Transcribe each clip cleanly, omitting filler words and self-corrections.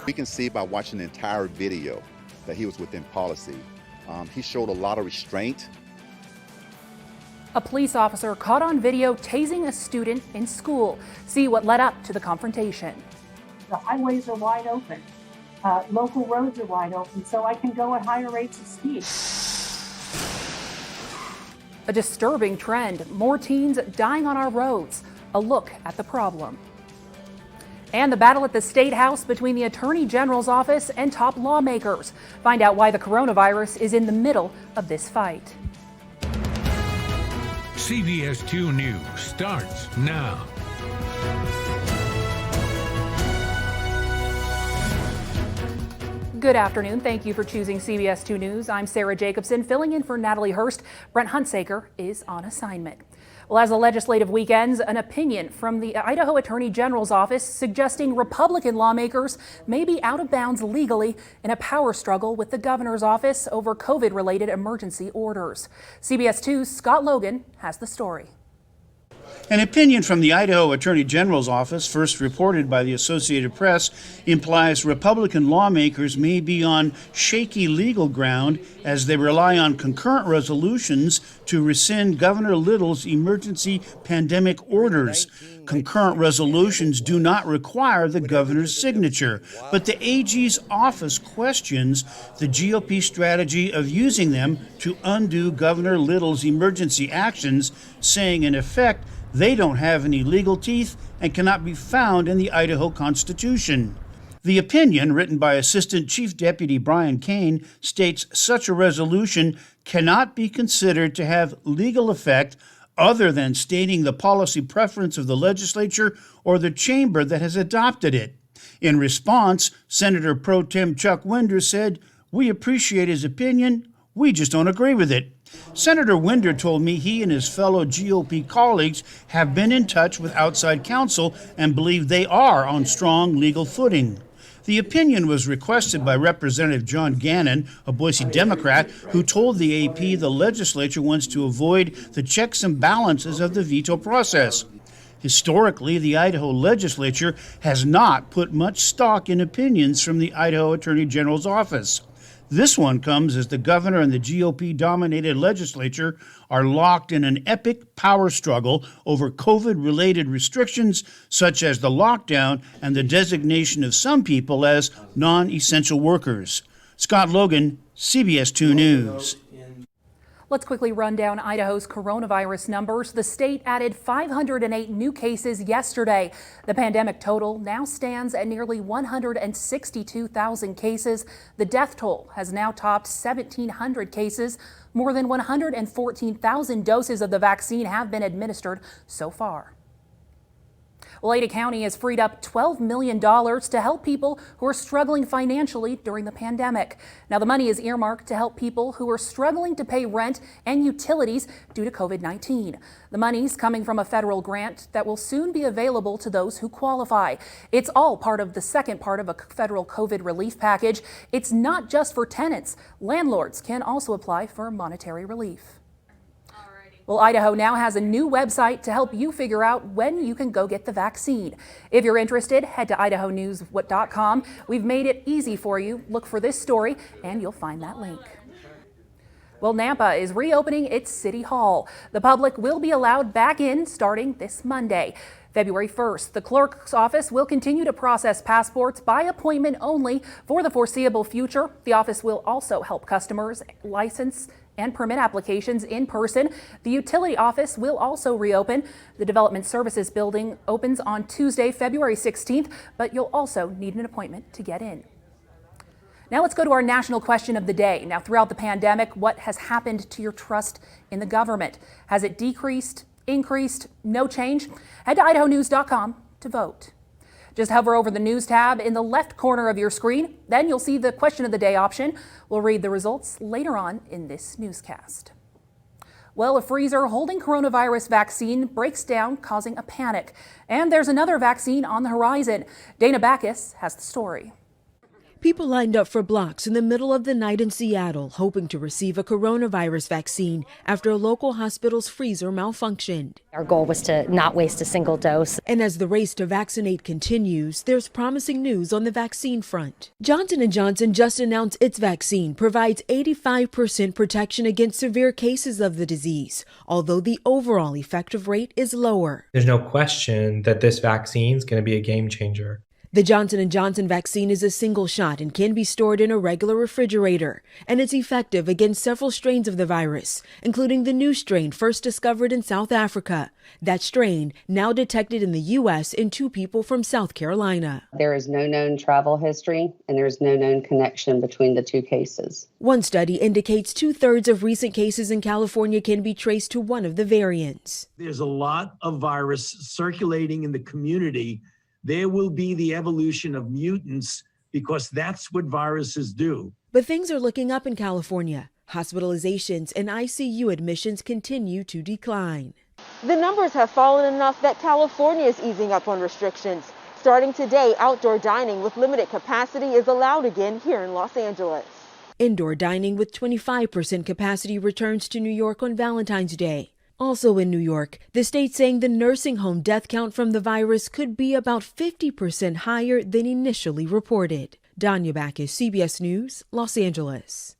We can see by watching the entire video that he was within policy. He showed a lot of restraint. A police officer caught on video tasing a student in school. See what led up to the confrontation. The highways are wide open. Local roads are wide open, so I can go at higher rates of speed. A disturbing trend, more teens dying on our roads. A look at the problem. And the battle at the State House between the Attorney General's office and top lawmakers. Find out why the coronavirus is in the middle of this fight. CBS 2 News starts now. Good afternoon. Thank you for choosing CBS 2 News. I'm Sarah Jacobson, filling in for Natalie Hurst. Brent Hunsaker is on assignment. Well, as the legislative week ends, an opinion from the Idaho Attorney General's office suggesting Republican lawmakers may be out of bounds legally in a power struggle with the governor's office over COVID-related emergency orders. CBS 2's Scott Logan has the story. An opinion from the Idaho Attorney General's office, first reported by the Associated Press, implies Republican lawmakers may be on shaky legal ground as they rely on concurrent resolutions to rescind Governor Little's emergency pandemic orders. Concurrent resolutions do not require the governor's signature, but the AG's office questions the GOP strategy of using them to undo Governor Little's emergency actions, saying in effect, they don't have any legal teeth and cannot be found in the Idaho Constitution. The opinion, written by Assistant Chief Deputy Brian Kane, states such a resolution cannot be considered to have legal effect other than stating the policy preference of the legislature or the chamber that has adopted it. In response, Senator Pro Tem Chuck Winder said, "We appreciate his opinion, we just don't agree with it." Senator Winder told me he and his fellow GOP colleagues have been in touch with outside counsel and believe they are on strong legal footing. The opinion was requested by Representative John Gannon, a Boise Democrat, who told the AP the legislature wants to avoid the checks and balances of the veto process. Historically, the Idaho legislature has not put much stock in opinions from the Idaho Attorney General's office. This one comes as the governor and the GOP-dominated legislature are locked in an epic power struggle over COVID-related restrictions, such as the lockdown and the designation of some people as non-essential workers. Scott Logan, CBS 2 News. Let's quickly run down Idaho's coronavirus numbers. The state added 508 new cases yesterday. The pandemic total now stands at nearly 162,000 cases. The death toll has now topped 1,700 cases. More than 114,000 doses of the vaccine have been administered so far. Well, Ada County has freed up $12 million to help people who are struggling financially during the pandemic. Now, the money is earmarked to help people who are struggling to pay rent and utilities due to COVID-19. The money's coming from a federal grant that will soon be available to those who qualify. It's all part of the second part of a federal COVID relief package. It's not just for tenants. Landlords can also apply for monetary relief. Well, Idaho now has a new website to help you figure out when you can go get the vaccine. If you're interested, head to idahonews.com. We've made it easy for you. Look for this story and you'll find that link. Well, Nampa is reopening its City Hall. The public will be allowed back in starting this Monday. February 1st, the clerk's office will continue to process passports by appointment only for the foreseeable future. The office will also help customers license and permit applications in person. The utility office will also reopen. The Development Services building opens on Tuesday, February 16th, but you'll also need an appointment to get in. Now let's go to our national question of the day. Now, throughout the pandemic, what has happened to your trust in the government? Has it decreased, increased, no change? Head to idahonews.com to vote. Just hover over the News tab in the left corner of your screen. Then you'll see the Question of the Day option. We'll read the results later on in this newscast. Well, a freezer holding coronavirus vaccine breaks down, causing a panic. And there's another vaccine on the horizon. Dana Backus has the story. People lined up for blocks in the middle of the night in Seattle, hoping to receive a coronavirus vaccine after a local hospital's freezer malfunctioned. Our goal was to not waste a single dose. And as the race to vaccinate continues, there's promising news on the vaccine front. Johnson & Johnson just announced its vaccine provides 85% protection against severe cases of the disease, although the overall effective rate is lower. There's no question that this vaccine is going to be a game changer. The Johnson & Johnson vaccine is a single shot and can be stored in a regular refrigerator, and it's effective against several strains of the virus, including the new strain first discovered in South Africa. That strain now detected in the U.S. in 2 people from South Carolina. There is no known travel history, and there is no known connection between the 2 cases. One study indicates 2/3 of recent cases in California can be traced to one of the variants. There's a lot of virus circulating in the community. There will be the evolution of mutants because that's what viruses do. But things are looking up in California. Hospitalizations and ICU admissions continue to decline. The numbers have fallen enough that California is easing up on restrictions. Starting today, outdoor dining with limited capacity is allowed again here in Los Angeles. Indoor dining with 25% capacity returns to New York on Valentine's Day. Also in New York, the state saying the nursing home death count from the virus could be about 50% higher than initially reported. Danya Backus, CBS News, Los Angeles.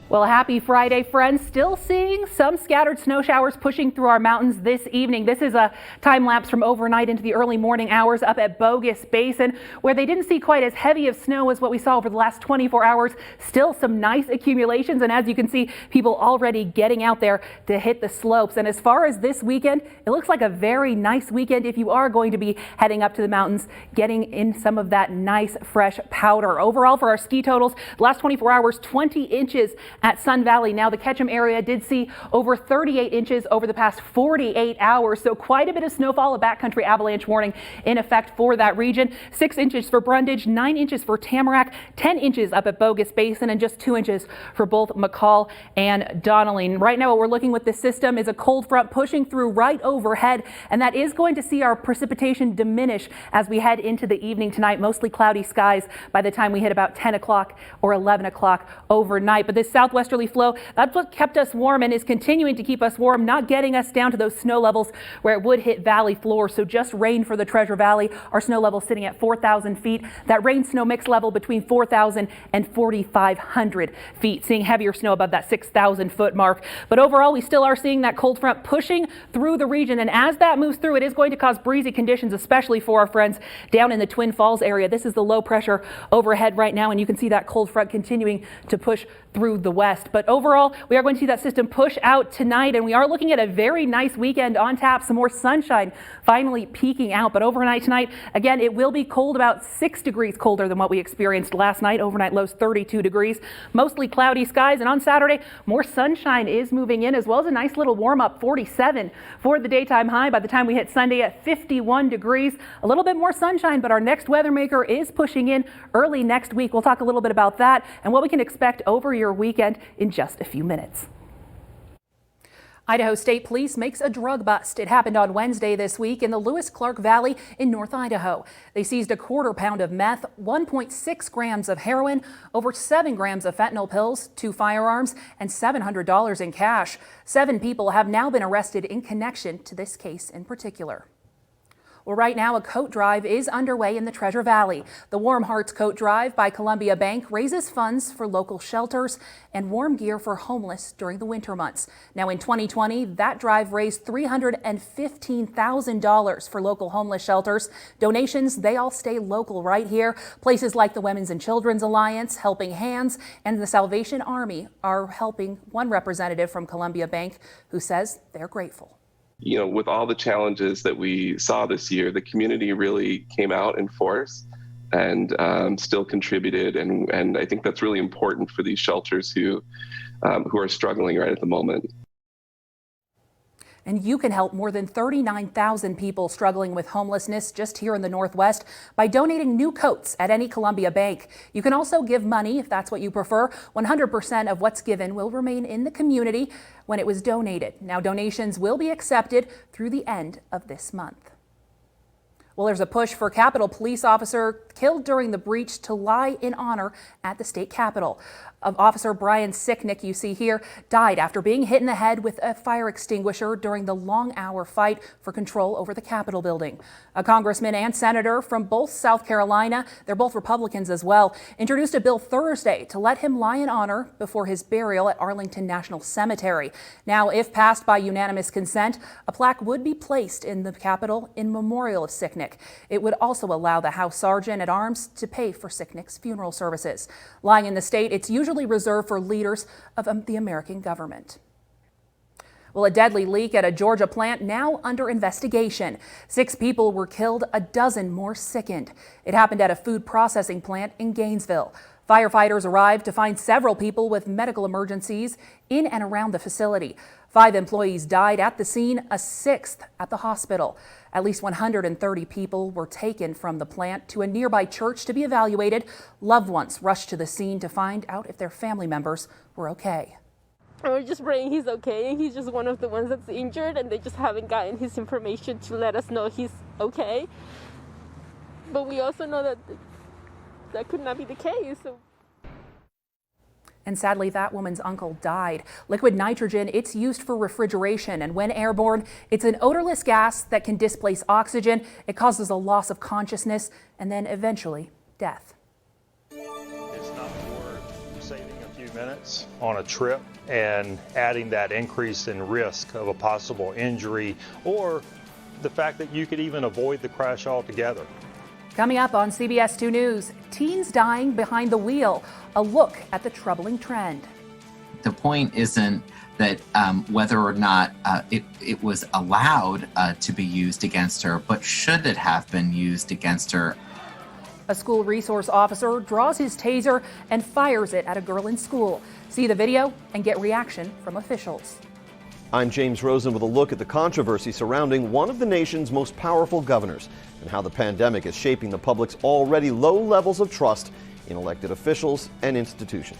Well, happy Friday, friends. Still seeing some scattered snow showers pushing through our mountains this evening. This is a time lapse from overnight into the early morning hours up at Bogus Basin, where they didn't see quite as heavy of snow as what we saw over the last 24 hours. Still some nice accumulations, and as you can see, people already getting out there to hit the slopes. And as far as this weekend, it looks like a very nice weekend if you are going to be heading up to the mountains, getting in some of that nice fresh powder. Overall, for our ski totals, the last 24 hours, 20 inches at Sun Valley. Now the Ketchum area did see over 38 inches over the past 48 hours. So quite a bit of snowfall, a backcountry avalanche warning in effect for that region. 6 inches for Brundage, 9 inches for Tamarack, 10 inches up at Bogus Basin, and just 2 inches for both McCall and Donnelly. Right now what we're looking with this system is a cold front pushing through right overhead, and that is going to see our precipitation diminish as we head into the evening tonight. Mostly cloudy skies by the time we hit about 10 o'clock or 11 o'clock overnight. But this southwesterly flow, that's what kept us warm and is continuing to keep us warm, not getting us down to those snow levels where it would hit valley floors. So just rain for the Treasure Valley. Our snow level sitting at 4,000 feet. That rain snow mix level between 4,000 and 4,500 feet, seeing heavier snow above that 6,000 foot mark. But overall, we still are seeing that cold front pushing through the region. And as that moves through, it is going to cause breezy conditions, especially for our friends down in the Twin Falls area. This is the low pressure overhead right now, and you can see that cold front continuing to push through the west. But overall, we are going to see that system push out tonight, and we are looking at a very nice weekend on tap. Some more sunshine finally peeking out. But overnight tonight, again, it will be cold, about 6 degrees colder than what we experienced last night. Overnight lows 32 degrees, mostly cloudy skies. And on Saturday, more sunshine is moving in, as well as a nice little warm up, 47 for the daytime high. By the time we hit Sunday at 51 degrees, a little bit more sunshine, but our next weather maker is pushing in early next week. We'll talk a little bit about that and what we can expect over your weekend in just a few minutes. Idaho State Police makes a drug bust. It happened on Wednesday this week in the Lewis-Clark Valley in North Idaho. They seized a quarter pound of meth, 1.6 grams of heroin, over 7 grams of fentanyl pills, 2 firearms, and $700 in cash. 7 people have now been arrested in connection to this case in particular. Well, right now, a coat drive is underway in the Treasure Valley. The Warm Hearts Coat Drive by Columbia Bank raises funds for local shelters and warm gear for homeless during the winter months. Now, in 2020, that drive raised $315,000 for local homeless shelters. Donations, they all stay local right here. Places like the Women's and Children's Alliance, Helping Hands, and the Salvation Army are helping. One representative from Columbia Bank who says they're grateful. You know, with all the challenges that we saw this year, the community really came out in force and still contributed. And I think that's really important for these shelters who are struggling right at the moment. And you can help more than 39,000 people struggling with homelessness just here in the Northwest by donating new coats at any Columbia Bank. You can also give money if that's what you prefer. 100% of what's given will remain in the community when it was donated. Now, donations will be accepted through the end of this month. Well, there's a push for Capitol police officer killed during the breach to lie in honor at the state capitol. Officer Brian Sicknick, you see here, died after being hit in the head with a fire extinguisher during the long-hour fight for control over the Capitol building. A congressman and senator from both South Carolina, they're both Republicans as well, introduced a bill Thursday to let him lie in honor before his burial at Arlington National Cemetery. Now, if passed by unanimous consent, a plaque would be placed in the Capitol in memorial of Sicknick. It would also allow the House Sergeant at Arms to pay for Sicknick's funeral services. Lying in the state, it's usually reserved for leaders of the American government. Well, a deadly leak at a Georgia plant now under investigation. 6 people were killed, a dozen more sickened. It happened at a food processing plant in Gainesville. Firefighters arrived to find several people with medical emergencies in and around the facility. 5 employees died at the scene, a 6th at the hospital. At least 130 people were taken from the plant to a nearby church to be evaluated. Loved ones rushed to the scene to find out if their family members were okay. We're just praying he's okay. He's just one of the ones that's injured, and they just haven't gotten his information to let us know he's okay. But we also know that that could not be the case. And sadly, that woman's uncle died. Liquid nitrogen, it's used for refrigeration, and when airborne, it's an odorless gas that can displace oxygen. It causes a loss of consciousness and then eventually death. It's not worth saving a few minutes on a trip and adding that increase in risk of a possible injury, or the fact that you could even avoid the crash altogether. Coming up on CBS 2 News, teens dying behind the wheel, a look at the troubling trend. The point isn't that whether or not it was allowed to be used against her, but should it have been used against her? A school resource officer draws his taser and fires it at a girl in school. See the video and get reaction from officials. I'm James Rosen with a look at the controversy surrounding one of the nation's most powerful governors and how the pandemic is shaping the public's already low levels of trust in elected officials and institutions.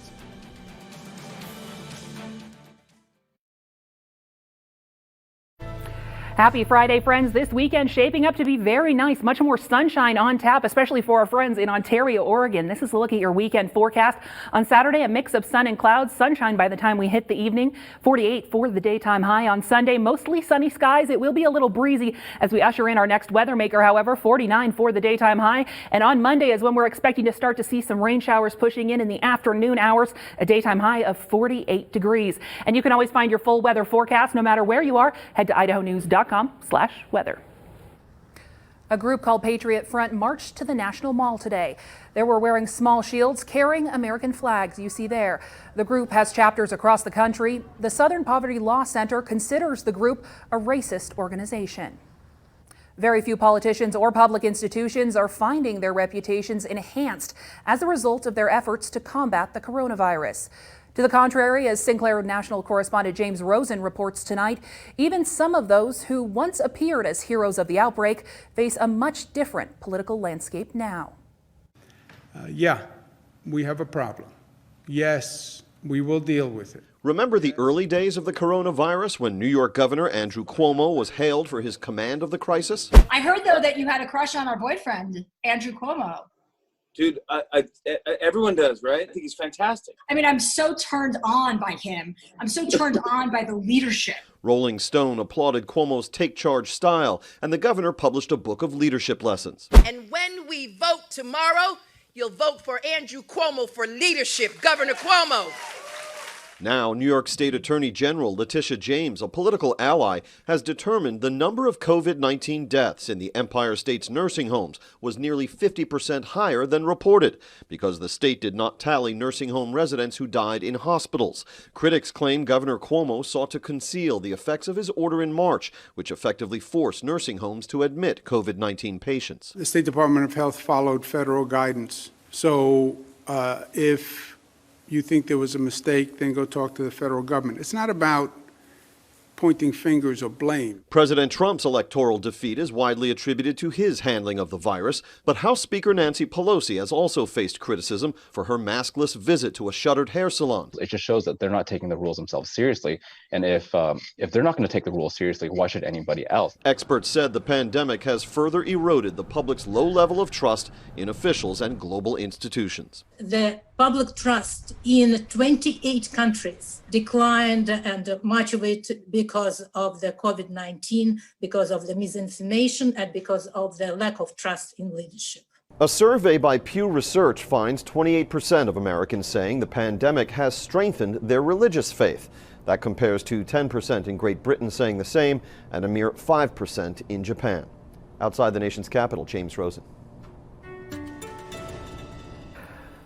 Happy Friday, friends. This weekend shaping up to be very nice. Much more sunshine on tap, especially for our friends in Ontario, Oregon. This is a look at your weekend forecast. On Saturday, a mix of sun and clouds. Sunshine by the time we hit the evening. 48 for the daytime high. On Sunday, mostly sunny skies. It will be a little breezy as we usher in our next weather maker, however. 49 for the daytime high. And on Monday is when we're expecting to start to see some rain showers pushing in the afternoon hours. A daytime high of 48 degrees. And you can always find your full weather forecast no matter where you are. Head to idahonews.com/weather. A group called Patriot Front marched to the National Mall today. They were wearing small shields carrying American flags you see there. The group has chapters across the country. The Southern Poverty Law Center considers the group a racist organization. Very few politicians or public institutions are finding their reputations enhanced as a result of their efforts to combat the coronavirus. To the contrary, as Sinclair national correspondent James Rosen reports tonight, even some of those who once appeared as heroes of the outbreak face a much different political landscape now. Yeah, we have a problem. Yes, we will deal with it. Remember the early days of the coronavirus when New York Governor Andrew Cuomo was hailed for his command of the crisis? I heard, though, that you had a crush on our boyfriend, Andrew Cuomo. Dude, everyone does, right? I think he's fantastic. I mean, I'm so turned on by him. I'm so turned on by the leadership. Rolling Stone applauded Cuomo's take charge style, and the governor published a book of leadership lessons. And when we vote tomorrow, you'll vote for Andrew Cuomo for leadership, Governor Cuomo. Now, New York State Attorney General Letitia James, a political ally, has determined the number of COVID-19 deaths in the Empire State's nursing homes was nearly 50% higher than reported because the state did not tally nursing home residents who died in hospitals. Critics claim Governor Cuomo sought to conceal the effects of his order in March, which effectively forced nursing homes to admit COVID-19 patients. The State Department of Health followed federal guidance. So if you think there was a mistake, then go talk to the federal government. It's not about pointing fingers of blame. President Trump's electoral defeat is widely attributed to his handling of the virus, but House Speaker Nancy Pelosi has also faced criticism for her maskless visit to a shuttered hair salon. It just shows that they're not taking the rules themselves seriously. And if they're not going to take the rules seriously, why should anybody else? Experts said the pandemic has further eroded the public's low level of trust in officials and global institutions. The public trust in 28 countries declined, and much of it because of the COVID-19, because of the misinformation, and because of the lack of trust in leadership. A survey by Pew Research finds 28% of Americans saying the pandemic has strengthened their religious faith. That compares to 10% in Great Britain saying the same, and a mere 5% in Japan. Outside the nation's capital, James Rosen.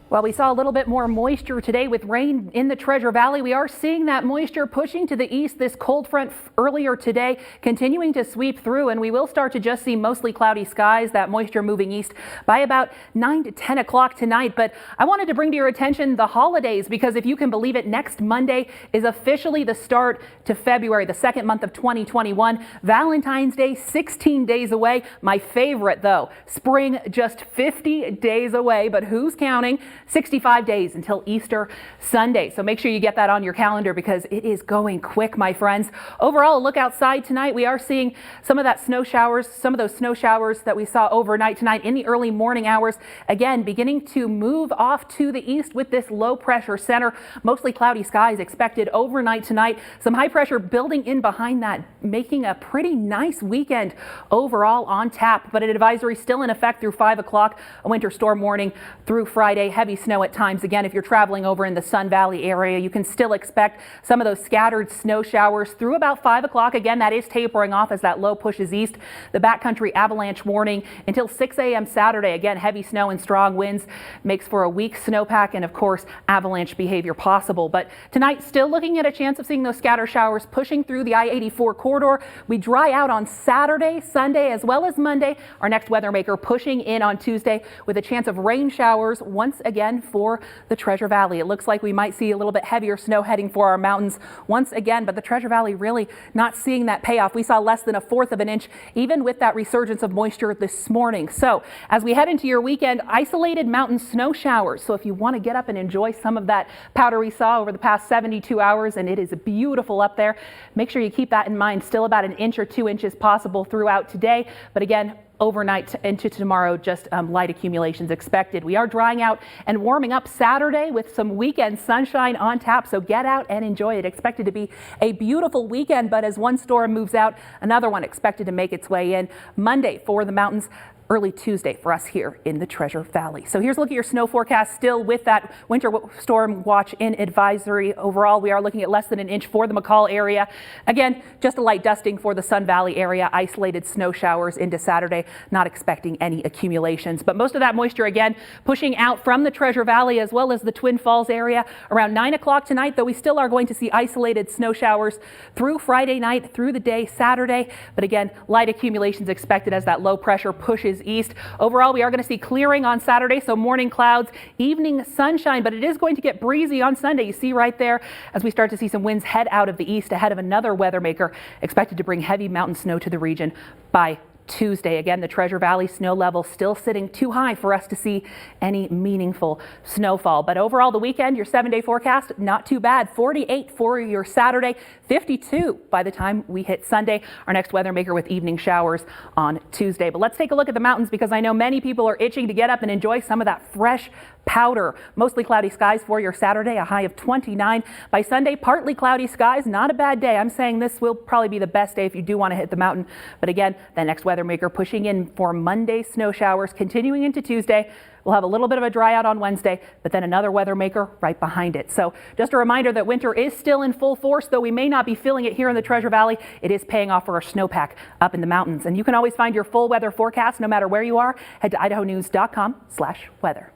Well, we saw a little bit more moisture today with rain in the Treasure Valley. We are seeing that moisture pushing to the east. This cold front earlier today continuing to sweep through, and we will start to just see mostly cloudy skies, that moisture moving east by about 9 to 10 o'clock tonight. But I wanted to bring to your attention the holidays, because if you can believe it, next Monday is officially the start to February, the second month of 2021. Valentine's Day, 16 days away. My favorite, though, spring just 50 days away, but who's counting? 65 days until Easter Sunday. So make sure you get that on your calendar, because it is going quick, my friends. Overall, a look outside tonight. We are seeing some of that snow showers, some of those snow showers that we saw overnight tonight in the early morning hours. Again, beginning to move off to the east with this low pressure center. Mostly cloudy skies expected overnight tonight. Some high pressure building in behind that, making a pretty nice weekend overall on tap. But an advisory still in effect through 5 o'clock. A winter storm warning through Friday. Heavy snow at times. Again, if you're traveling over in the Sun Valley area, you can still expect some of those scattered snow showers through about 5 o'clock. Again, that is tapering off as that low pushes east. The backcountry avalanche warning until 6 a.m. Saturday. Again, heavy snow and strong winds makes for a weak snowpack and, of course, avalanche behavior possible. But tonight, still looking at a chance of seeing those scatter showers pushing through the I-84 corridor. We dry out on Saturday, Sunday, as well as Monday. Our next weather maker pushing in on Tuesday with a chance of rain showers once again for the Treasure Valley. It looks like we might see a little bit heavier snow heading for our mountains once again, but the Treasure Valley really not seeing that payoff. We saw less than 1/4 of an inch, even with that resurgence of moisture this morning. So as we head into your weekend, isolated mountain snow showers. So if you want to get up and enjoy some of that powder we saw over the past 72 hours, and it is beautiful up there, make sure you keep that in mind. Still about 1 inch or 2 inches possible throughout today, but again, overnight into tomorrow, just light accumulations expected. We are drying out and warming up Saturday with some weekend sunshine on tap, so get out and enjoy it. Expected to be a beautiful weekend, but as one storm moves out, another one expected to make its way in. Monday for the mountains, early Tuesday for us here in the Treasure Valley. So here's a look at your snow forecast, still with that winter storm watch in advisory. Overall, we are looking at less than 1 inch for the McCall area. Again, just a light dusting for the Sun Valley area. Isolated snow showers into Saturday, not expecting any accumulations. But most of that moisture, again, pushing out from the Treasure Valley as well as the Twin Falls area around 9 o'clock tonight, though we still are going to see isolated snow showers through Friday night, through the day Saturday. But again, light accumulations expected as that low pressure pushes east. Overall, we are going to see clearing on Saturday, so morning clouds, evening sunshine, but it is going to get breezy on Sunday. You see right there as we start to see some winds head out of the east ahead of another weather maker expected to bring heavy mountain snow to the region by Tuesday. Again, the Treasure Valley snow level still sitting too high for us to see any meaningful snowfall. But overall, the weekend, your 7-day forecast, not too bad. 48 for your Saturday, 52 by the time we hit Sunday. Our next weather maker with evening showers on Tuesday. But let's take a look at the mountains, because I know many people are itching to get up and enjoy some of that fresh powder. Mostly cloudy skies for your Saturday, a high of 29. By Sunday, partly cloudy skies, not a bad day. I'm saying this will probably be the best day if you do want to hit the mountain. But again, the next weather maker pushing in for Monday snow showers, continuing into Tuesday. We'll have a little bit of a dry out on Wednesday, but then another weather maker right behind it. So just a reminder that winter is still in full force, though we may not be feeling it here in the Treasure Valley. It is paying off for our snowpack up in the mountains. And you can always find your full weather forecast no matter where you are. Head to idahonews.com/weather.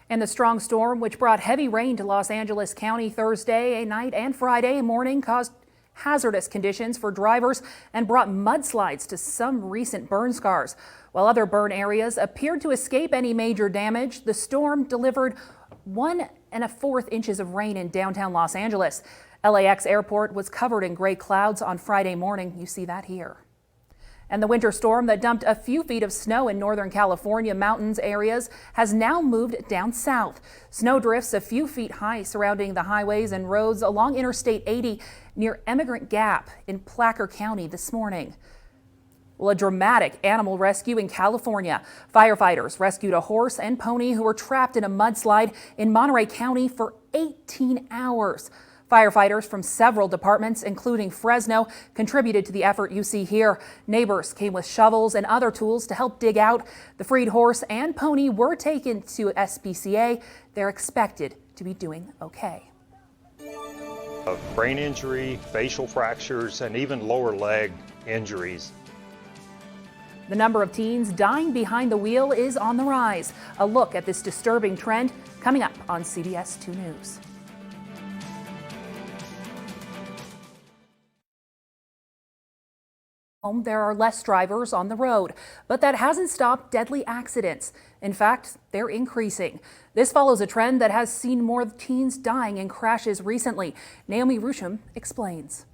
And the strong storm, which brought heavy rain to Los Angeles County Thursday night and Friday morning, caused hazardous conditions for drivers and brought mudslides to some recent burn scars. While other burn areas appeared to escape any major damage, the storm delivered 1 1/4 inches of rain in downtown Los Angeles. LAX airport was covered in gray clouds on Friday morning. You see that here. And the winter storm that dumped a few feet of snow in Northern California mountains areas has now moved down south. Snow drifts a few feet high surrounding the highways and roads along Interstate 80 near Emigrant Gap in Placer County this morning. Well, a dramatic animal rescue in California. Firefighters rescued a horse and pony who were trapped in a mudslide in Monterey County for 18 hours. Firefighters from several departments, including Fresno, contributed to the effort you see here. Neighbors came with shovels and other tools to help dig out. The freed horse and pony were taken to SPCA. They're expected to be doing okay. Brain injury, facial fractures, and even lower leg injuries. The number of teens dying behind the wheel is on the rise. A look at this disturbing trend coming up on CBS 2 News. There are less drivers on the road, but that hasn't stopped deadly accidents. In fact, they're increasing. This follows a trend that has seen more teens dying in crashes recently. Naomi Rusham explains.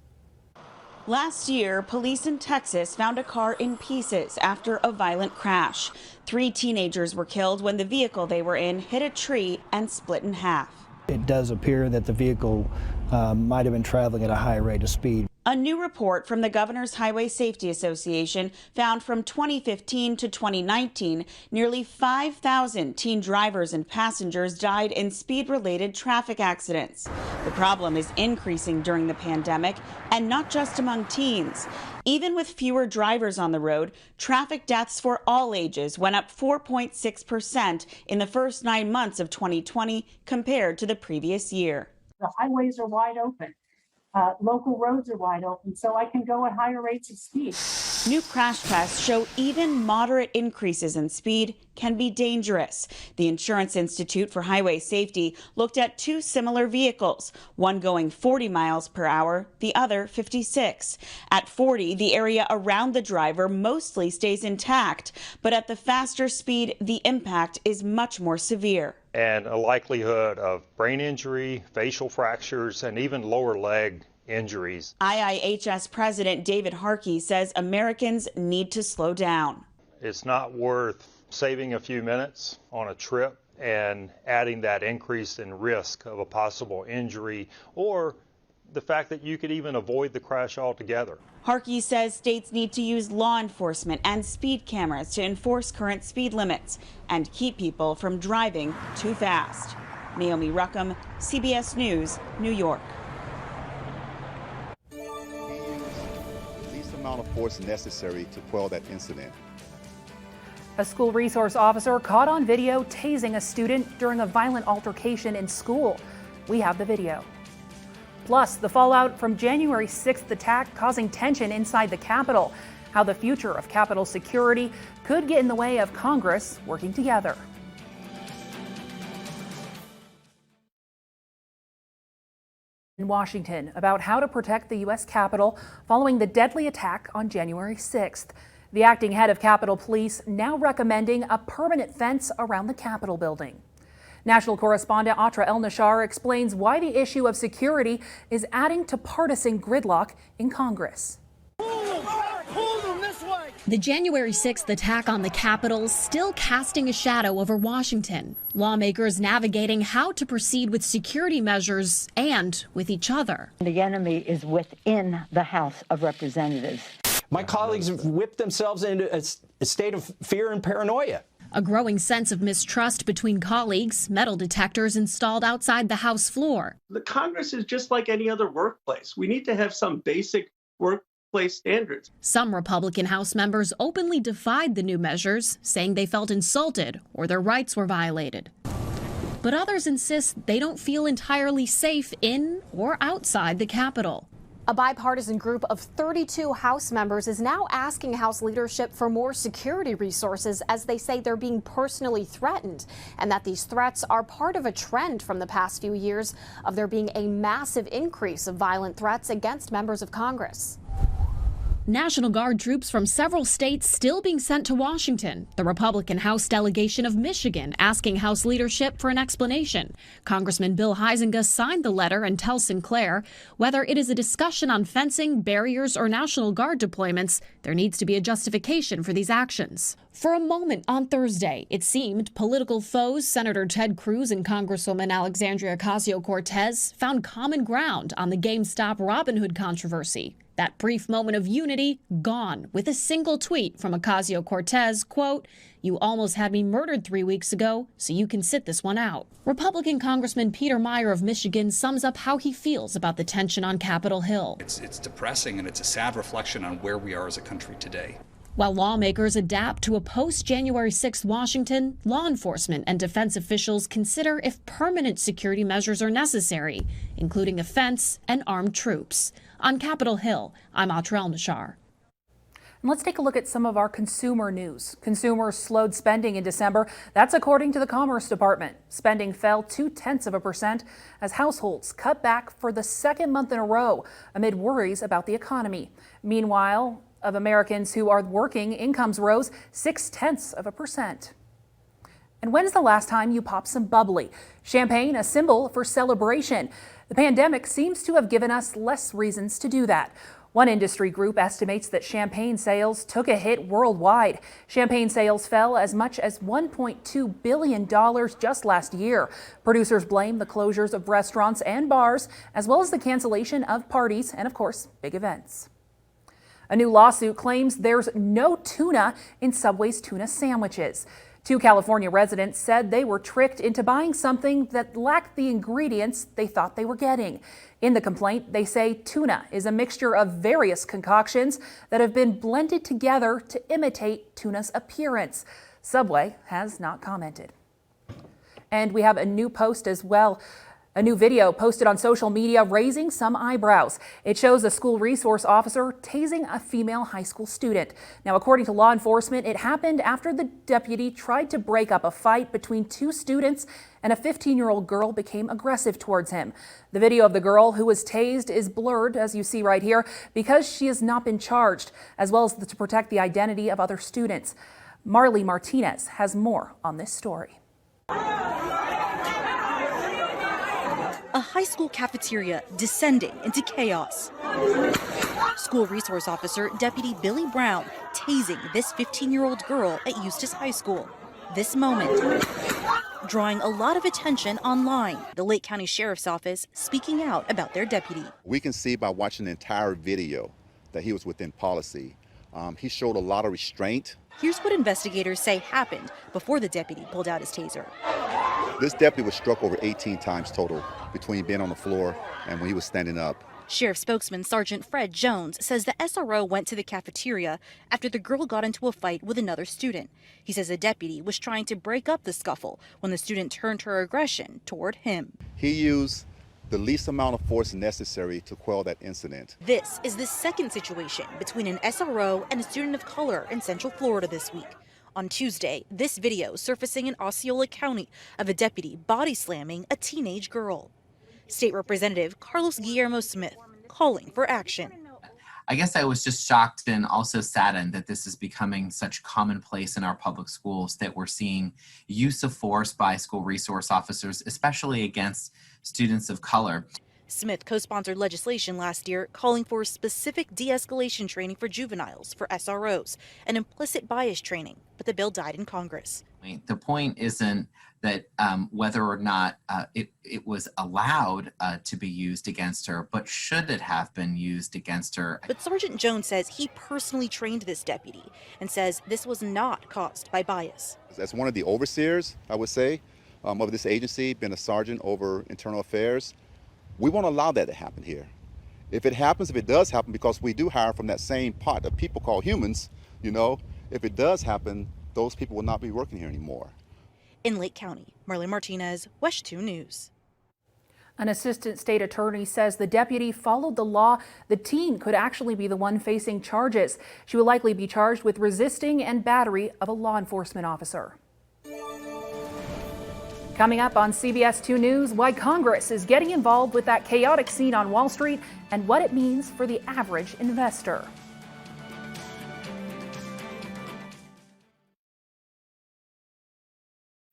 Last year, police in Texas found a car in pieces after a violent crash. 3 teenagers were killed when the vehicle they were in hit a tree and split in half. It does appear that the vehicle might have been traveling at a high rate of speed. A new report from the Governor's Highway Safety Association found from 2015 to 2019, nearly 5,000 teen drivers and passengers died in speed-related traffic accidents. The problem is increasing during the pandemic, and not just among teens. Even with fewer drivers on the road, traffic deaths for all ages went up 4.6% in the first 9 months of 2020 compared to the previous year. The highways are wide open. Local roads are wide open, so I can go at higher rates of speed. New crash tests show even moderate increases in speed can be dangerous. The Insurance Institute for Highway Safety looked at 2 similar vehicles, one going 40 miles per hour, the other 56. At 40, the area around the driver mostly stays intact, but at the faster speed, the impact is much more severe. And a likelihood of brain injury, facial fractures, and even lower leg injuries. IIHS President David Harkey says Americans need to slow down. It's not worth saving a few minutes on a trip and adding that increase in risk of a possible injury or the fact that you could even avoid the crash altogether. Harkey says states need to use law enforcement and speed cameras to enforce current speed limits and keep people from driving too fast. Naomi Ruckham, CBS News, New York. He used the least amount of force necessary to quell that incident. A school resource officer caught on video tasing a student during a violent altercation in school. We have the video. Plus, the fallout from January 6th attack causing tension inside the Capitol. How the future of Capitol security could get in the way of Congress working together. In Washington, about how to protect the U.S. Capitol following the deadly attack on January 6th. The acting head of Capitol Police now recommending a permanent fence around the Capitol building. National correspondent Atra El-Nashar explains why the issue of security is adding to partisan gridlock in Congress. The January 6th attack on the Capitol still casting a shadow over Washington. Lawmakers navigating how to proceed with security measures and with each other. The enemy is within the House of Representatives. My colleagues have whipped themselves into a state of fear and paranoia. A growing sense of mistrust between colleagues, metal detectors installed outside the House floor. The Congress is just like any other workplace. We need to have some basic workplace standards. Some Republican House members openly defied the new measures, saying they felt insulted or their rights were violated. But others insist they don't feel entirely safe in or outside the Capitol. A bipartisan group of 32 House members is now asking House leadership for more security resources as they say they're being personally threatened and that these threats are part of a trend from the past few years of there being a massive increase of violent threats against members of Congress. National Guard troops from several states still being sent to Washington. The Republican House delegation of Michigan asking House leadership for an explanation. Congressman Bill Huizenga signed the letter and tells Sinclair, whether it is a discussion on fencing, barriers, or National Guard deployments, there needs to be a justification for these actions. For a moment on Thursday, it seemed political foes, Senator Ted Cruz and Congresswoman Alexandria Ocasio-Cortez, found common ground on the GameStop Robin Hood controversy. That brief moment of unity gone with a single tweet from Ocasio-Cortez, quote, "You almost had me murdered 3 weeks ago, so you can sit this one out." Republican Congressman Peter Meyer of Michigan sums up how he feels about the tension on Capitol Hill. It's depressing, and it's a sad reflection on where we are as a country today. While lawmakers adapt to a post-January 6th Washington, law enforcement and defense officials consider if permanent security measures are necessary, including a fence and armed troops. On Capitol Hill, I'm Atrel Nashar. And let's take a look at some of our consumer news. Consumers slowed spending in December. That's according to the Commerce Department. Spending fell 0.2% as households cut back for the second month in a row amid worries about the economy. Meanwhile, of Americans who are working, incomes rose 0.6%. And when's the last time you popped some bubbly? Champagne, a symbol for celebration. The pandemic seems to have given us less reasons to do that. One industry group estimates that champagne sales took a hit worldwide. Champagne sales fell as much as $1.2 billion just last year. Producers blame the closures of restaurants and bars, as well as the cancellation of parties and, of course, big events. A new lawsuit claims there's no tuna in Subway's tuna sandwiches. 2 California residents said they were tricked into buying something that lacked the ingredients they thought they were getting. In the complaint, they say tuna is a mixture of various concoctions that have been blended together to imitate tuna's appearance. Subway has not commented. And we have a new post as well. A new video posted on social media raising some eyebrows. It shows a school resource officer tasing a female high school student. Now, according to law enforcement, it happened after the deputy tried to break up a fight between 2 students and a 15-year-old girl became aggressive towards him. The video of the girl who was tased is blurred, as you see right here, because she has not been charged, as well as to protect the identity of other students. Marley Martinez has more on this story. A high school cafeteria descending into chaos. School resource officer Deputy Billy Brown tasing this 15-year-old girl at Eustis High School. This moment drawing a lot of attention online. The Lake County Sheriff's Office speaking out about their deputy. We can see by watching the entire video that he was within policy. He showed a lot of restraint. Here's what investigators say happened before the deputy pulled out his taser. This deputy was struck over 18 times total between being on the floor and when he was standing up. Sheriff spokesman Sergeant Fred Jones says the SRO went to the cafeteria after the girl got into a fight with another student. He says the deputy was trying to break up the scuffle when the student turned her aggression toward him. He used the least amount of force necessary to quell that incident. This is the second situation between an SRO and a student of color in Central Florida this week. On Tuesday, this video surfacing in Osceola County of a deputy body slamming a teenage girl. State Representative Carlos Guillermo Smith calling for action. I guess I was just shocked and also saddened that this is becoming such commonplace in our public schools, that we're seeing use of force by school resource officers, especially against students of color. Smith co-sponsored legislation last year calling for specific de-escalation training for juveniles, for SROs, and implicit bias training, but the bill died in Congress. The point isn't that whether or not it was allowed to be used against her, but should it have been used against her? But Sergeant Jones says he personally trained this deputy and says this was not caused by bias. As one of the overseers, I would say, of this agency, being a sergeant over internal affairs, we won't allow that to happen here. If it happens, if it does happen, because we do hire from that same pot of people called humans, if it does happen, those people will not be working here anymore. In Lake County, Marley Martinez, WESH 2 News. An assistant state attorney says the deputy followed the law. The teen could actually be the one facing charges. She will likely be charged with resisting and battery of a law enforcement officer. Coming up on CBS 2 News, why Congress is getting involved with that chaotic scene on Wall Street and what it means for the average investor.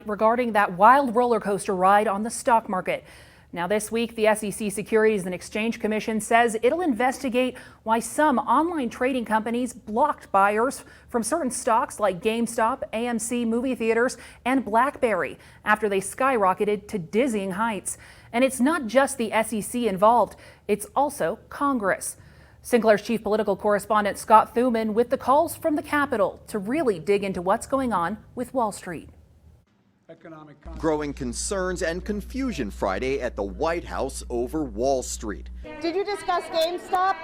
regarding that wild roller coaster ride on the stock market. Now this week, the SEC Securities and Exchange Commission says it'll investigate why some online trading companies blocked buyers from certain stocks like GameStop, AMC movie theaters, and BlackBerry after they skyrocketed to dizzying heights. And it's not just the SEC involved, it's also Congress. Sinclair's chief political correspondent Scott Thuman with the calls from the Capitol to really dig into what's going on with Wall Street. Growing concerns and confusion Friday at the White House over Wall Street. Did you discuss GameStop?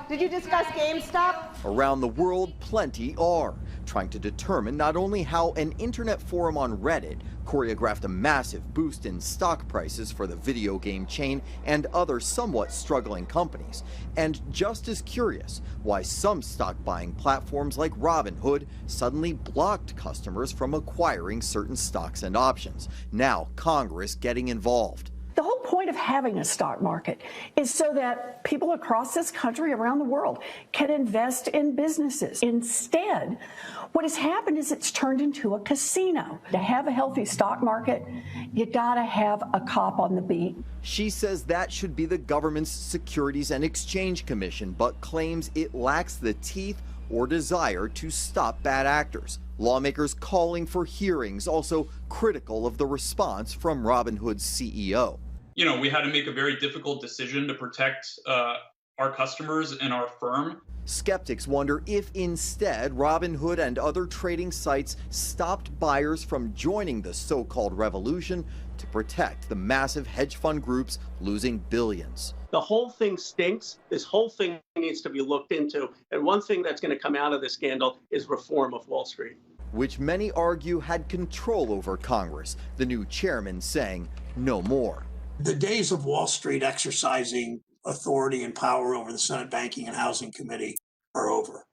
Did you discuss GameStop? Around the world, plenty are, trying to determine not only how an internet forum on Reddit choreographed a massive boost in stock prices for the video game chain and other somewhat struggling companies, and just as curious, why some stock buying platforms like Robinhood suddenly blocked customers from acquiring certain stocks and options. Now Congress getting involved. The whole point of having a stock market is so that people across this country, around the world, can invest in businesses. Instead, what has happened is it's turned into a casino. To have a healthy stock market, you gotta have a cop on the beat. She says that should be the government's Securities and Exchange Commission, but claims it lacks the teeth or desire to stop bad actors. Lawmakers calling for hearings, also critical of the response from Robinhood's CEO. You know, we had to make a very difficult decision to protect our customers and our firm. Skeptics wonder if instead Robinhood and other trading sites stopped buyers from joining the so-called revolution to protect the massive hedge fund groups losing billions. The whole thing stinks. This whole thing needs to be looked into. And one thing that's going to come out of this scandal is reform of Wall Street, which many argue had control over Congress, the new chairman saying no more. The days of Wall Street exercising authority and power over the Senate Banking and Housing Committee are over.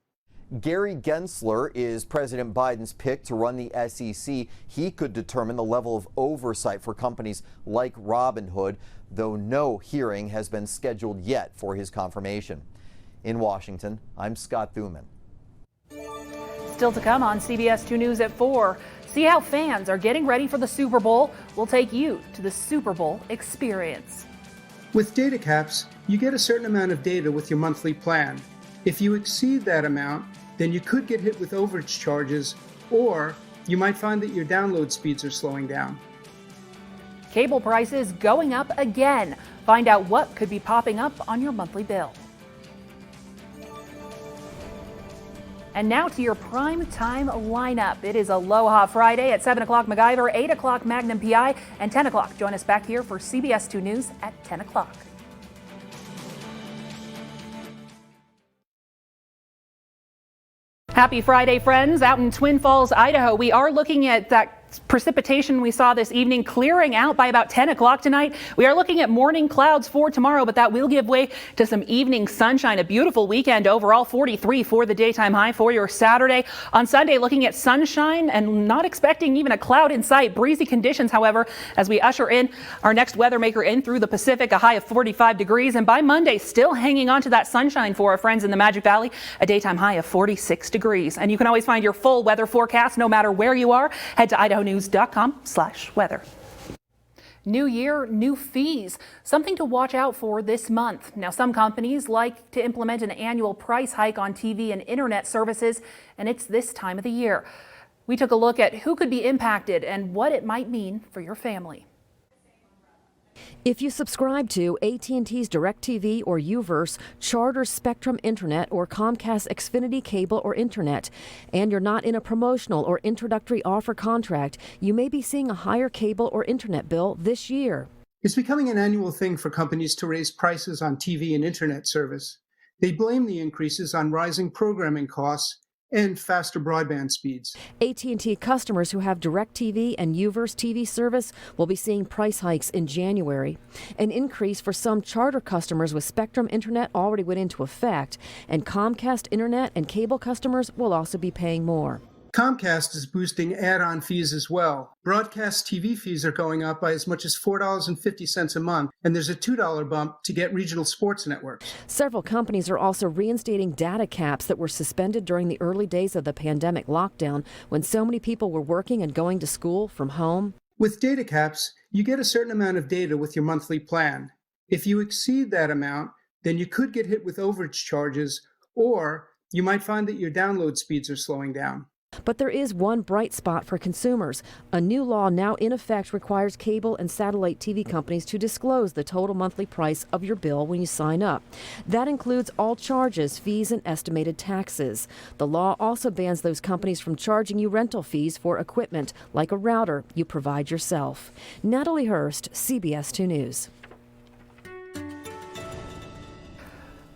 Gary Gensler is President Biden's pick to run the SEC. He could determine the level of oversight for companies like Robinhood, though no hearing has been scheduled yet for his confirmation. In Washington, I'm Scott Thuman. Still to come on CBS 2 News at 4. See how fans are getting ready for the Super Bowl. We'll take you to the Super Bowl experience. With data caps, you get a certain amount of data with your monthly plan. If you exceed that amount, then you could get hit with overage charges, or you might find that your download speeds are slowing down. Cable prices going up again. Find out what could be popping up on your monthly bill. And now to your prime time lineup. It is Aloha Friday at 7 o'clock MacGyver, 8 o'clock Magnum PI, and 10 o'clock. Join us back here for CBS 2 News at 10 o'clock. Happy Friday, friends. Out in Twin Falls, Idaho, we are looking at that precipitation we saw this evening clearing out by about 10 o'clock tonight. We are looking at morning clouds for tomorrow, but that will give way to some evening sunshine. A beautiful weekend overall, 43 for the daytime high for your Saturday. On Sunday, looking at sunshine and not expecting even a cloud in sight. Breezy conditions, however, as we usher in our next weather maker in through the Pacific, a high of 45 degrees. And by Monday, still hanging on to that sunshine for our friends in the Magic Valley, a daytime high of 46 degrees. And you can always find your full weather forecast no matter where you are. Head to idahonews.com/weather. New year, new fees. Something to watch out for this month. Now, some companies like to implement an annual price hike on TV and internet services, and it's this time of the year. We took a look at who could be impacted and what it might mean for your family. If you subscribe to AT&T's DirecTV or UVerse, Charter Spectrum Internet, or Comcast Xfinity Cable or Internet, and you're not in a promotional or introductory offer contract, you may be seeing a higher cable or internet bill this year. It's becoming an annual thing for companies to raise prices on TV and internet service. They blame the increases on rising programming costs and faster broadband speeds. AT&T customers who have DirecTV and UVerse TV service will be seeing price hikes in January. An increase for some Charter customers with Spectrum Internet already went into effect, and Comcast Internet and cable customers will also be paying more. Comcast is boosting add-on fees as well. Broadcast TV fees are going up by as much as $4.50 a month, and there's a $2 bump to get regional sports networks. Several companies are also reinstating data caps that were suspended during the early days of the pandemic lockdown when so many people were working and going to school from home. With data caps, you get a certain amount of data with your monthly plan. If you exceed that amount, then you could get hit with overage charges, or you might find that your download speeds are slowing down. But there is one bright spot for consumers. A new law now in effect requires cable and satellite TV companies to disclose the total monthly price of your bill when you sign up. That includes all charges, fees, and estimated taxes. The law also bans those companies from charging you rental fees for equipment, like a router you provide yourself. Natalie Hurst, CBS 2 News.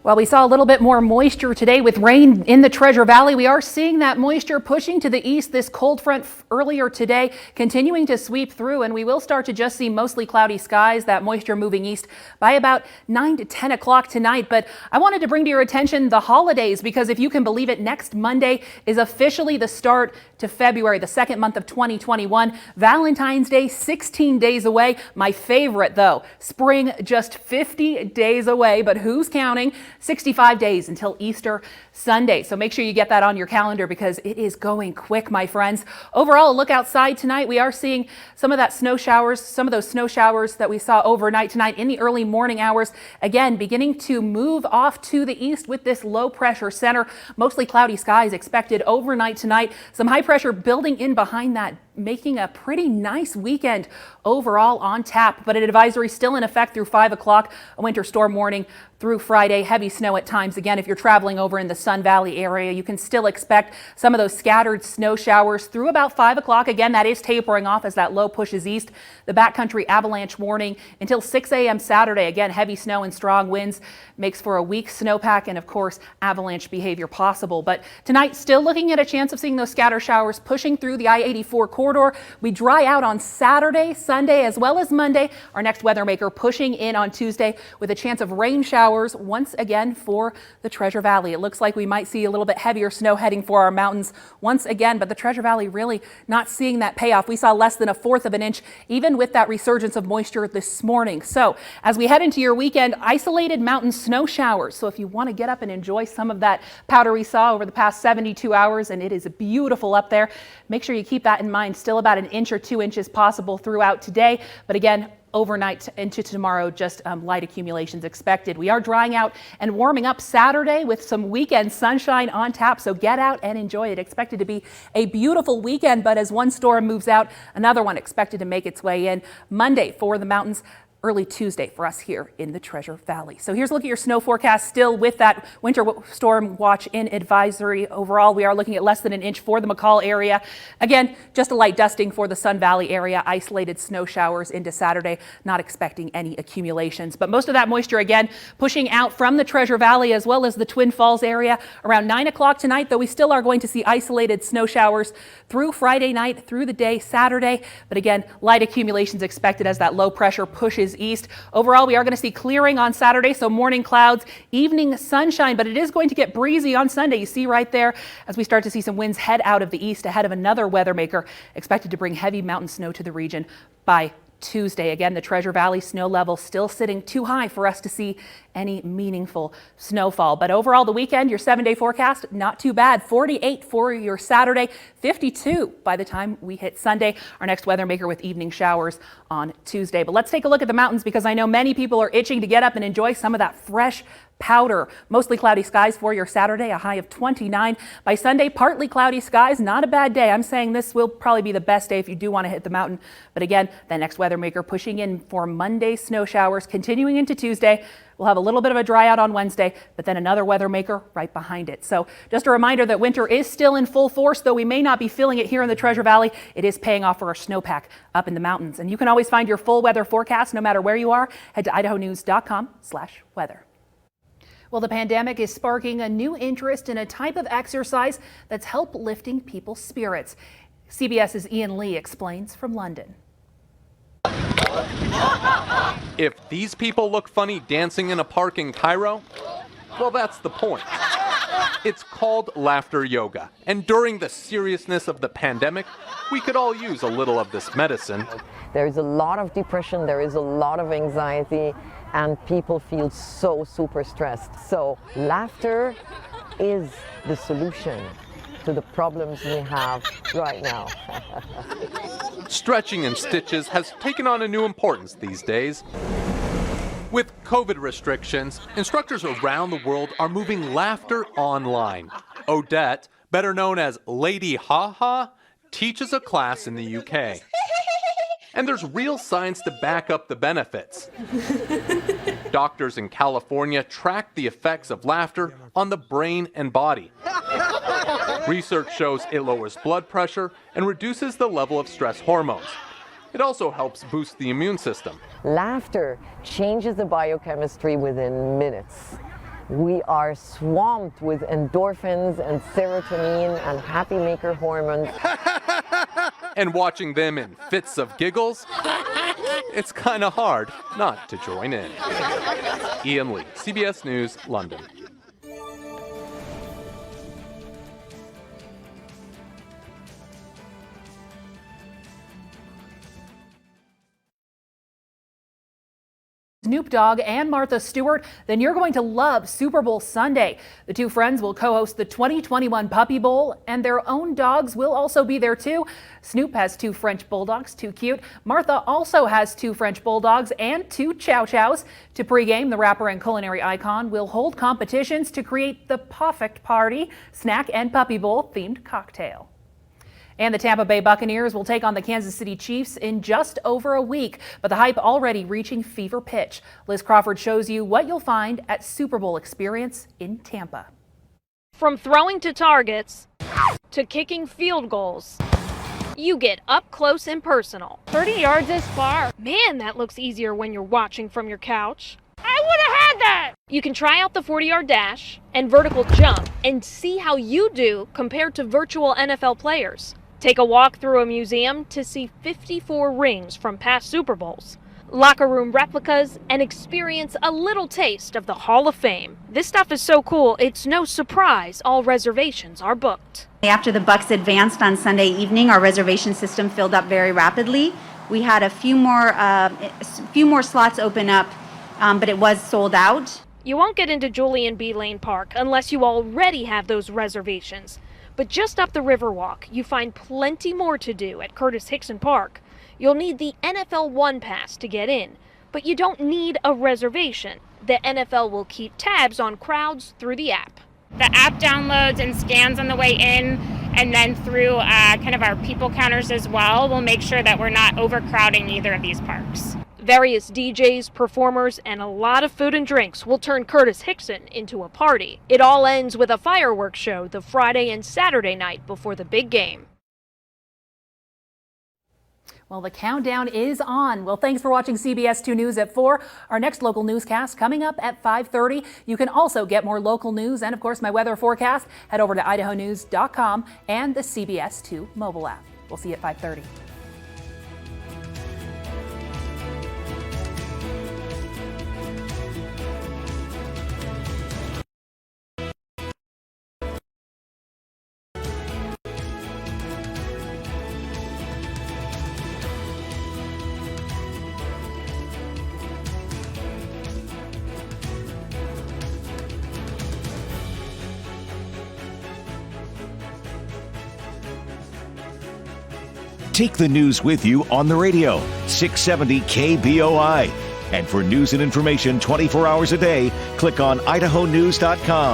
Well, we saw a little bit more moisture today with rain in the Treasure Valley. We are seeing that moisture pushing to the east. This cold front earlier today continuing to sweep through, and we will start to just see mostly cloudy skies, that moisture moving east by about 9 to 10 o'clock tonight. But I wanted to bring to your attention the holidays, because if you can believe it, next Monday is officially the start to February, the second month of 2021. Valentine's Day, 16 days away. My favorite, though, spring just 50 days away, but who's counting? 65 days until Easter Sunday. So make sure you get that on your calendar, because it is going quick, my friends. Overall, look outside tonight. We are seeing some of that snow showers, some of those snow showers that we saw overnight tonight in the early morning hours. Again, beginning to move off to the east with this low pressure center. Mostly cloudy skies expected overnight tonight. Some high pressure building in behind that, making a pretty nice weekend overall on tap. But an advisory still in effect through 5 o'clock, a winter storm warning through Friday. Heavy snow at times. Again, if you're traveling over in the Sun Valley area, you can still expect some of those scattered snow showers through about 5 o'clock. Again, that is tapering off as that low pushes east. The backcountry avalanche warning until 6 a.m. Saturday. Again, heavy snow and strong winds makes for a weak snowpack and, of course, avalanche behavior possible. But tonight, still looking at a chance of seeing those scatter showers pushing through the I-84 corridor. We dry out on Saturday, Sunday, as well as Monday. Our next weather maker pushing in on Tuesday with a chance of rain showers once again for the Treasure Valley. It looks like we might see a little bit heavier snow heading for our mountains once again, but the Treasure Valley really not seeing that payoff. We saw less than 1/4 of an inch, even with that resurgence of moisture this morning. So as we head into your weekend, isolated mountain snow showers. So if you want to get up and enjoy some of that powder we saw over the past 72 hours, and it is beautiful up there, make sure you keep that in mind. Still about 1 inch or 2 inches possible throughout today. But again, overnight into tomorrow, just light accumulations expected. We are drying out and warming up Saturday with some weekend sunshine on tap, so get out and enjoy it. Expected to be a beautiful weekend, but as one storm moves out, another one expected to make its way in. Monday for the mountains, early Tuesday for us here in the Treasure Valley. So here's a look at your snow forecast, still with that winter storm watch in advisory. Overall, we are looking at less than 1 inch for the McCall area. Again, just a light dusting for the Sun Valley area. Isolated snow showers into Saturday, not expecting any accumulations. But most of that moisture, again, pushing out from the Treasure Valley as well as the Twin Falls area. Around 9 o'clock tonight, though, we still are going to see isolated snow showers through Friday night, through the day Saturday. But again, light accumulations expected as that low pressure pushes east. Overall, we are going to see clearing on Saturday, so morning clouds, evening sunshine, but it is going to get breezy on Sunday. You see right there as we start to see some winds head out of the east ahead of another weather maker expected to bring heavy mountain snow to the region by Tuesday. Again, the Treasure Valley snow level still sitting too high for us to see any meaningful snowfall. But overall, the weekend, your 7-day forecast, not too bad. 48 for your Saturday, 52 by the time we hit Sunday. Our next weather maker with evening showers on Tuesday. But let's take a look at the mountains, because I know many people are itching to get up and enjoy some of that fresh powder. Mostly cloudy skies for your Saturday, a high of 29. By Sunday, partly cloudy skies, not a bad day. I'm saying this will probably be the best day if you do want to hit the mountain. But again, the next weather maker pushing in for Monday snow showers, continuing into Tuesday. We'll have a little bit of a dry out on Wednesday, but then another weather maker right behind it. So just a reminder that winter is still in full force, though we may not be feeling it here in the Treasure Valley. It is paying off for our snowpack up in the mountains. And you can always find your full weather forecast no matter where you are. Head to idahonews.com/weather. Well, the pandemic is sparking a new interest in a type of exercise that's helped lifting people's spirits. CBS's Ian Lee explains from London. If these people look funny dancing in a park in Cairo, well, that's the point. It's called laughter yoga, and during the seriousness of the pandemic, we could all use a little of this medicine. There is a lot of depression, there is a lot of anxiety, and people feel so super stressed. So laughter is the solution to the problems we have right now. Stretching and stitches has taken on a new importance these days. With COVID restrictions, instructors around the world are moving laughter online. Odette, better known as Lady Ha Ha, teaches a class in the UK. And there's real science to back up the benefits. Doctors in California track the effects of laughter on the brain and body. Research shows it lowers blood pressure and reduces the level of stress hormones. It also helps boost the immune system. Laughter changes the biochemistry within minutes. We are swamped with endorphins and serotonin and happy maker hormones. And watching them in fits of giggles, it's kind of hard not to join in. Ian Lee, CBS News, London. Snoop Dogg and Martha Stewart, then you're going to love Super Bowl Sunday. The two friends will co-host the 2021 Puppy Bowl, and their own dogs will also be there too. Snoop has 2 French bulldogs, too cute. Martha also has 2 French bulldogs and 2 chow chows. To pregame, the rapper and culinary icon will hold competitions to create the perfect party, snack, and Puppy Bowl themed cocktail. And the Tampa Bay Buccaneers will take on the Kansas City Chiefs in just over a week, but the hype already reaching fever pitch. Liz Crawford shows you what you'll find at Super Bowl Experience in Tampa. From throwing to targets to kicking field goals, you get up close and personal. 30 yards is far. Man, that looks easier when you're watching from your couch. I would have had that! You can try out the 40-yard dash and vertical jump and see how you do compared to virtual NFL players. Take a walk through a museum to see 54 rings from past Super Bowls, locker room replicas, and experience a little taste of the Hall of Fame. This stuff is so cool, it's no surprise all reservations are booked. After the Bucs advanced on Sunday evening, our reservation system filled up very rapidly. We had a few more slots open up, but it was sold out. You won't get into Julian B. Lane Park unless you already have those reservations. But just up the Riverwalk, you find plenty more to do at Curtis Hickson Park. You'll need the NFL One Pass to get in, but you don't need a reservation. The NFL will keep tabs on crowds through the app. The app downloads and scans on the way in, and then through kind of our people counters as well, we'll make sure that we're not overcrowding either of these parks. Various DJs, performers, and a lot of food and drinks will turn Curtis Hickson into a party. It all ends with a fireworks show the Friday and Saturday night before the big game. Well, the countdown is on. Well, thanks for watching CBS 2 News at 4. Our next local newscast coming up at 5:30. You can also get more local news and, of course, my weather forecast. Head over to idahonews.com and the CBS 2 mobile app. We'll see you at 5:30. Take the news with you on the radio, 670 KBOI. And for news and information 24 hours a day, click on idahonews.com.